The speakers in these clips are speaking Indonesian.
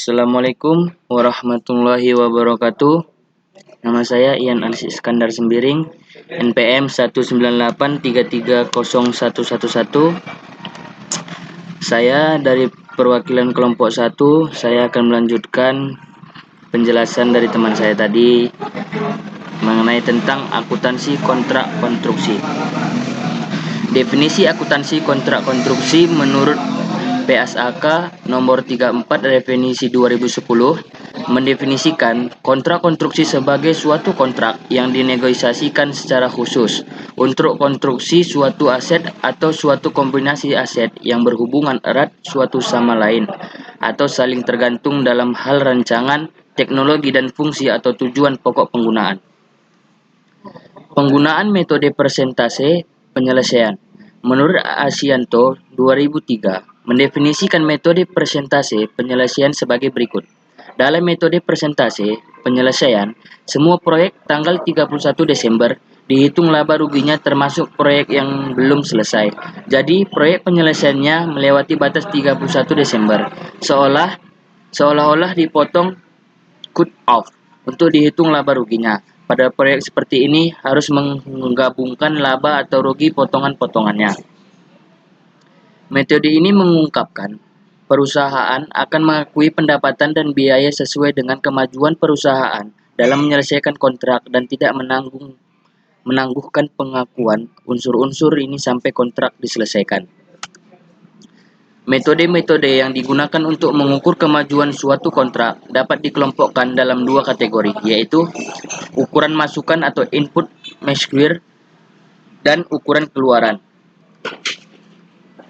Assalamualaikum warahmatullahi wabarakatuh. Nama saya Ian Alis Iskandar Sembiring, NPM 198330111. Saya dari perwakilan kelompok 1. Saya akan melanjutkan penjelasan dari teman saya tadi mengenai tentang akuntansi kontrak konstruksi. Definisi akuntansi kontrak konstruksi menurut PSAK nomor 34 definisi 2010 mendefinisikan kontrak konstruksi sebagai suatu kontrak yang dinegosiasikan secara khusus untuk konstruksi suatu aset atau suatu kombinasi aset yang berhubungan erat suatu sama lain atau saling tergantung dalam hal rancangan, teknologi dan fungsi atau tujuan pokok penggunaan. Penggunaan metode persentase penyelesaian. Menurut Asianto 2003, mendefinisikan metode persentase penyelesaian sebagai berikut. Dalam metode persentase penyelesaian, semua proyek tanggal 31 Desember dihitung laba ruginya termasuk proyek yang belum selesai. Jadi, proyek penyelesaiannya melewati batas 31 Desember, seolah-olah dipotong cut off untuk dihitung laba ruginya. Pada proyek seperti ini harus menggabungkan laba atau rugi potongan-potongannya. Metode ini mengungkapkan perusahaan akan mengakui pendapatan dan biaya sesuai dengan kemajuan perusahaan dalam menyelesaikan kontrak dan tidak menangguhkan pengakuan unsur-unsur ini sampai kontrak diselesaikan. Metode-metode yang digunakan untuk mengukur kemajuan suatu kontrak dapat dikelompokkan dalam dua kategori, yaitu ukuran masukan atau input measure dan ukuran keluaran.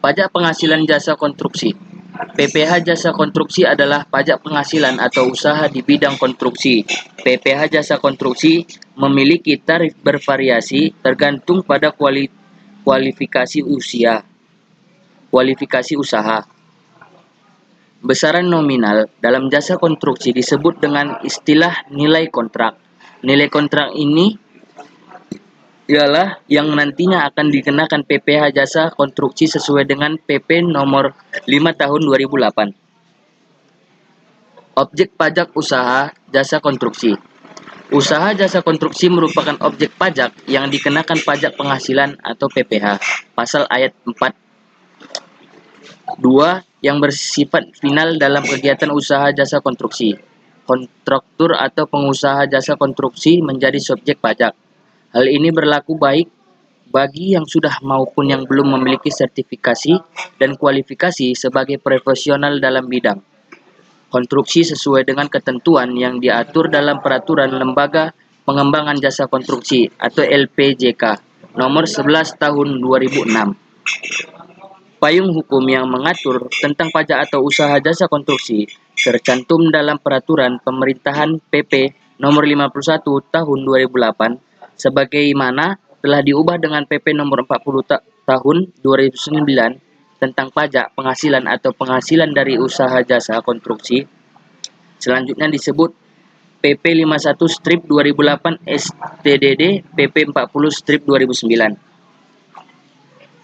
Pajak penghasilan jasa konstruksi. PPh jasa konstruksi adalah pajak penghasilan atau usaha di bidang konstruksi. PPh jasa konstruksi memiliki tarif bervariasi tergantung pada kualifikasi usaha. Besaran nominal dalam jasa konstruksi disebut dengan istilah nilai kontrak. Nilai kontrak ini ialah yang nantinya akan dikenakan PPh jasa konstruksi sesuai dengan PP nomor 5 tahun 2008. Objek pajak usaha jasa konstruksi. Usaha jasa konstruksi merupakan objek pajak yang dikenakan pajak penghasilan atau PPh. Pasal ayat 4 2 yang bersifat final dalam kegiatan usaha jasa konstruksi. Kontraktor atau pengusaha jasa konstruksi menjadi subjek pajak. Hal ini berlaku baik bagi yang sudah maupun yang belum memiliki sertifikasi dan kualifikasi sebagai profesional dalam bidang konstruksi sesuai dengan ketentuan yang diatur dalam Peraturan Lembaga Pengembangan Jasa Konstruksi atau LPJK nomor 11 tahun 2006. Payung hukum yang mengatur tentang pajak atau usaha jasa konstruksi tercantum dalam Peraturan Pemerintahan PP nomor 51 tahun 2008 sebagaimana telah diubah dengan PP nomor 40 tahun 2009 tentang pajak penghasilan atau penghasilan dari usaha jasa konstruksi. Selanjutnya disebut PP 51/2008 STDD PP 40/2009.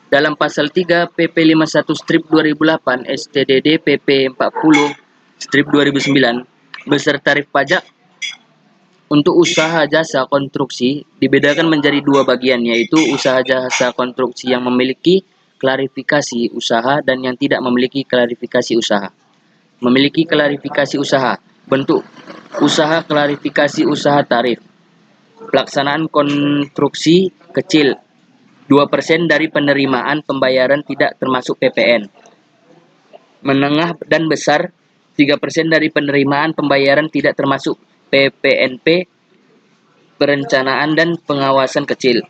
Dalam pasal 3 PP 51/2008 STDD PP 40/2009 beserta tarif pajak untuk usaha jasa konstruksi dibedakan menjadi dua bagian, yaitu usaha jasa konstruksi yang memiliki klarifikasi usaha dan yang tidak memiliki klarifikasi usaha. Memiliki klarifikasi usaha. Bentuk usaha klarifikasi usaha tarif. Pelaksanaan konstruksi kecil 2% dari penerimaan pembayaran tidak termasuk PPN. Menengah dan besar 3% dari penerimaan pembayaran tidak termasuk PPNP. Perencanaan dan pengawasan kecil.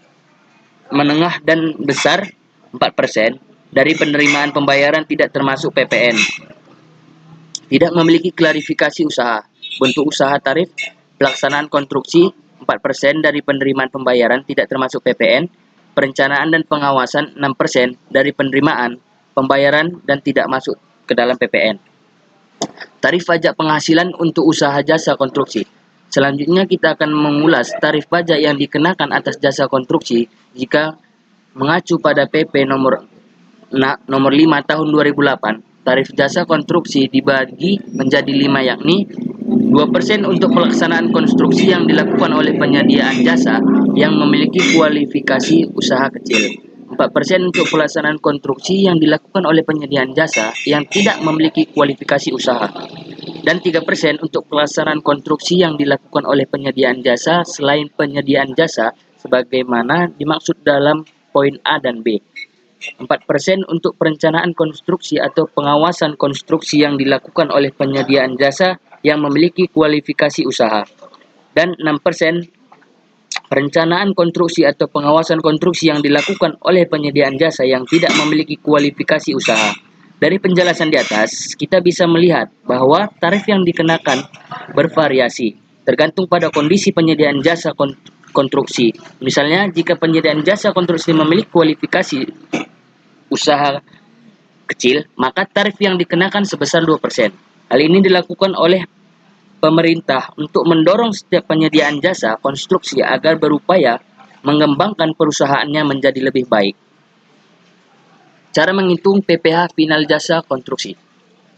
Menengah dan besar 4% dari penerimaan pembayaran tidak termasuk PPN. Tidak memiliki klarifikasi usaha. Bentuk usaha tarif. Pelaksanaan konstruksi 4% dari penerimaan pembayaran tidak termasuk PPN. Perencanaan dan pengawasan 6% dari penerimaan pembayaran dan tidak masuk ke dalam PPN. Tarif pajak penghasilan untuk usaha jasa konstruksi. Selanjutnya kita akan mengulas tarif pajak yang dikenakan atas jasa konstruksi jika mengacu pada PP nomor 5 tahun 2008 tarif jasa konstruksi dibagi menjadi 5, yakni 2% untuk pelaksanaan konstruksi yang dilakukan oleh penyediaan jasa yang memiliki kualifikasi usaha kecil. 4% untuk pelaksanaan konstruksi yang dilakukan oleh penyediaan jasa yang tidak memiliki kualifikasi usaha. Dan 3% untuk pelaksanaan konstruksi yang dilakukan oleh penyediaan jasa selain penyediaan jasa sebagaimana dimaksud dalam poin A dan B. 4% untuk perencanaan konstruksi atau pengawasan konstruksi yang dilakukan oleh penyediaan jasa yang memiliki kualifikasi usaha. Dan 6% perencanaan konstruksi atau pengawasan konstruksi yang dilakukan oleh penyediaan jasa yang tidak memiliki kualifikasi usaha. Dari penjelasan di atas, kita bisa melihat bahwa tarif yang dikenakan bervariasi, tergantung pada kondisi penyediaan jasa konstruksi. Misalnya, jika penyediaan jasa konstruksi memiliki kualifikasi usaha kecil, maka tarif yang dikenakan sebesar 2%. Hal ini dilakukan oleh pemerintah untuk mendorong setiap penyediaan jasa konstruksi agar berupaya mengembangkan perusahaannya menjadi lebih baik. Cara menghitung PPh final jasa konstruksi.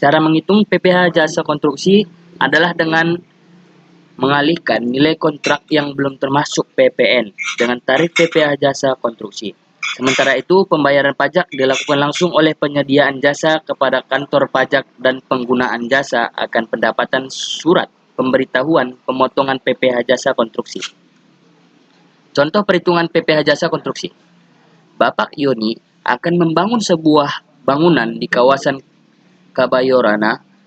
Cara menghitung PPh jasa konstruksi adalah dengan mengalihkan nilai kontrak yang belum termasuk PPN dengan tarif PPh jasa konstruksi. Sementara itu, pembayaran pajak dilakukan langsung oleh penyediaan jasa kepada kantor pajak dan penggunaan jasa akan pendapatan surat pemberitahuan pemotongan PPh jasa konstruksi. Contoh perhitungan PPh jasa konstruksi. Bapak Yoni akan membangun sebuah bangunan di kawasan Kebayoran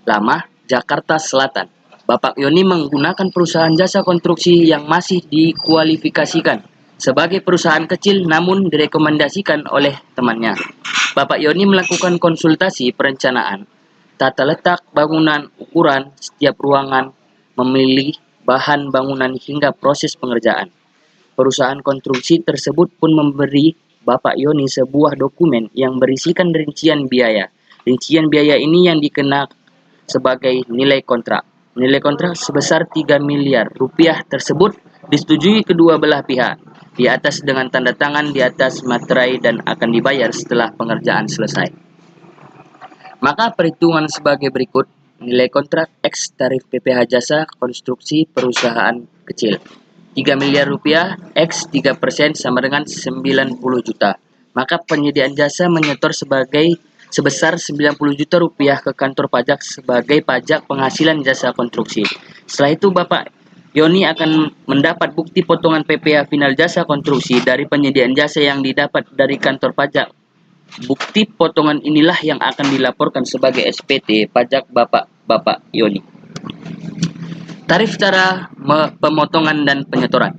Lama, Jakarta Selatan. Bapak Yoni menggunakan perusahaan jasa konstruksi yang masih dikualifikasikan sebagai perusahaan kecil namun direkomendasikan oleh temannya. Bapak Yoni melakukan konsultasi perencanaan, tata letak bangunan, ukuran setiap ruangan, memilih bahan bangunan hingga proses pengerjaan. Perusahaan konstruksi tersebut pun memberi Bapak Yoni sebuah dokumen yang berisikan rincian biaya. Rincian biaya ini yang dikenal sebagai nilai kontrak. Nilai kontrak sebesar 3 miliar rupiah tersebut disetujui kedua belah pihak di atas dengan tanda tangan di atas materai dan akan dibayar setelah pengerjaan selesai. Maka perhitungan sebagai berikut: nilai kontrak X tarif PPh jasa konstruksi perusahaan kecil 3 miliar rupiah, X 3% sama dengan 90 juta. Maka penyediaan jasa menyetor sebesar 90 juta rupiah ke kantor pajak sebagai pajak penghasilan jasa konstruksi. Setelah itu Bapak Yoni akan mendapat bukti potongan PPh final jasa konstruksi dari penyediaan jasa yang didapat dari kantor pajak. Bukti potongan inilah yang akan dilaporkan sebagai SPT pajak Bapak Yoni. Tarif cara pemotongan dan penyetoran.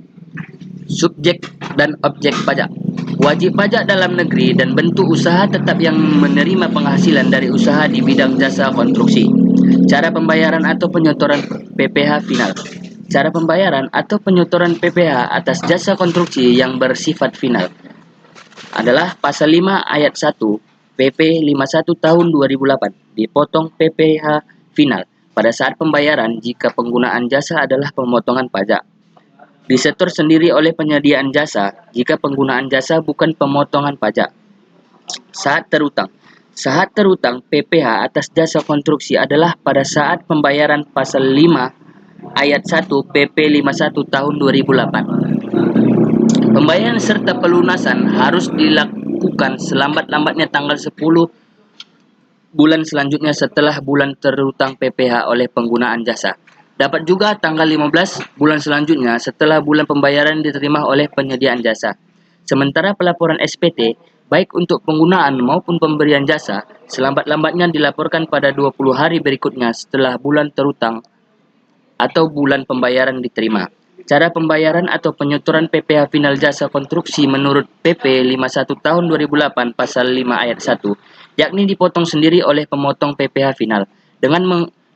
Subjek dan objek pajak. Wajib pajak dalam negeri dan bentuk usaha tetap yang menerima penghasilan dari usaha di bidang jasa konstruksi. Cara pembayaran atau penyetoran PPh final. Cara pembayaran atau penyetoran PPh atas jasa konstruksi yang bersifat final adalah pasal 5 ayat 1 PP 51 tahun 2008 dipotong PPh final pada saat pembayaran jika penggunaan jasa adalah pemotongan pajak. Disetor sendiri oleh penyediaan jasa jika penggunaan jasa bukan pemotongan pajak. Saat terutang. Saat terutang PPh atas jasa konstruksi adalah pada saat pembayaran pasal 5 ayat 1 PP 51 tahun 2008. Pembayaran serta pelunasan harus dilakukan selambat-lambatnya tanggal 10 bulan selanjutnya setelah bulan terutang PPh oleh penggunaan jasa. Dapat juga tanggal 15 bulan selanjutnya setelah bulan pembayaran diterima oleh penyediaan jasa. Sementara pelaporan SPT, baik untuk penggunaan maupun pemberian jasa, selambat-lambatnya dilaporkan pada 20 hari berikutnya setelah bulan terutang atau bulan pembayaran diterima. Cara pembayaran atau penyetoran PPh final jasa konstruksi menurut PP 51 tahun 2008 pasal 5 ayat 1, yakni dipotong sendiri oleh pemotong PPh final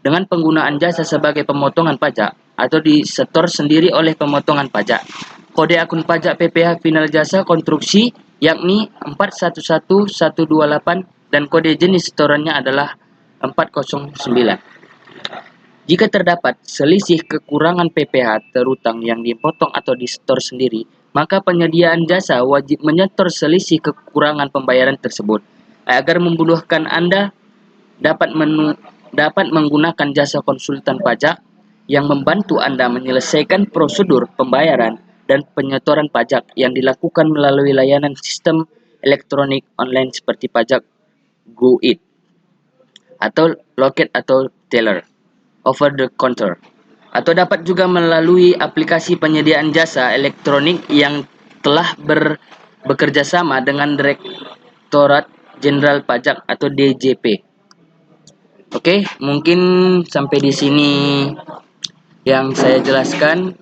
dengan penggunaan jasa sebagai pemotongan pajak atau disetor sendiri oleh pemotongan pajak. Kode akun pajak PPh final jasa konstruksi yakni 411128 dan kode jenis setorannya adalah 409. Jika terdapat selisih kekurangan PPh terutang yang dipotong atau disetor sendiri, maka penyediaan jasa wajib menyetor selisih kekurangan pembayaran tersebut. Agar memudahkan Anda dapat menggunakan jasa konsultan pajak yang membantu Anda menyelesaikan prosedur pembayaran dan penyetoran pajak yang dilakukan melalui layanan sistem elektronik online seperti pajak GoIT atau loket atau teller over the counter, atau dapat juga melalui aplikasi penyediaan jasa elektronik yang telah bekerja sama dengan Direktorat Jenderal Pajak atau DJP. Oke, mungkin sampai di sini yang saya jelaskan.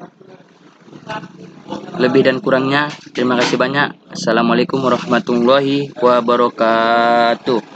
Lebih dan kurangnya, terima kasih banyak. Assalamualaikum warahmatullahi wabarakatuh.